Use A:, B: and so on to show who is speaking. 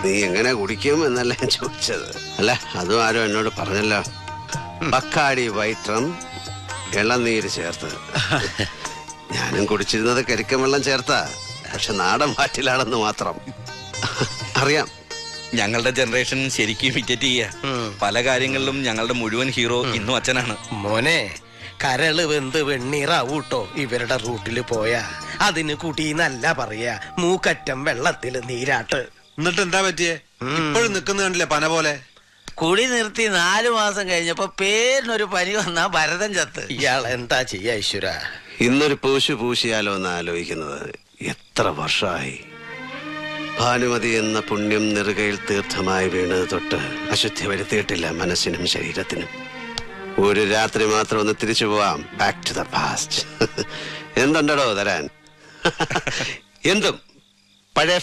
A: നീ എങ്ങനെ കുടിക്കും എന്നല്ല ഞാൻ ചോദിച്ചത്. അല്ല, അതും ആരോ എന്നോട് പറഞ്ഞല്ലോ. ബക്കാടി വൈറ്റം ഇളനീര് ചേർത്ത്. ഞാനും കുടിച്ചിരുന്നത് കരിക്കൻ വെള്ളം ചേർത്താ, പക്ഷെ നാടൻ വാറ്റിലാണെന്ന് മാത്രം. അറിയാം,
B: ഞങ്ങളുടെ ജനറേഷൻ ശരിക്കും ഇമിറ്റേറ്റ് ചെയ്യാ. പല കാര്യങ്ങളിലും ഞങ്ങളുടെ മുഴുവൻ ഹീറോ ഇന്നും അച്ഛനാണ്.
C: മോനെ, കരള് വെന്ത് വെണ്ണീറാവൂട്ടോ ഇവരുടെ റൂട്ടില് പോയാ. അതിന് കുട്ടീന്നല്ല പറയാ, മൂക്കറ്റം വെള്ളത്തില് നീരാട്ട്.
D: എന്നിട്ട് എന്താ പറ്റിയേ? ഇപ്പോഴും നിക്കുന്ന കണ്ടില്ലേ പന പോലെ.
E: കുടി നിർത്തി 4 മാസം കഴിഞ്ഞപ്പോ പേരിനൊരു പനി വന്നാ ഭരതൻ ചത്ത്.
C: ഇയാൾ എന്താ ചെയ്യാ ഈശ്വര?
A: ഇന്നൊരു പൂശു പൂശിയാലോ എന്ന് ആലോചിക്കുന്നത്. എത്ര വർഷമായി. ഭാനുമതി എന്ന പുണ്യം നെറുകയിൽ തീർത്ഥമായി വീണത് തൊട്ട് അശുദ്ധി വരുത്തിയിട്ടില്ല മനസ്സിനും ശരീരത്തിനും. ഒരു രാത്രി മാത്രം ഒന്ന് തിരിച്ചു പോവാം. Back to the past. എന്തുണ്ടോ തരാൻ? എന്തും പഴയ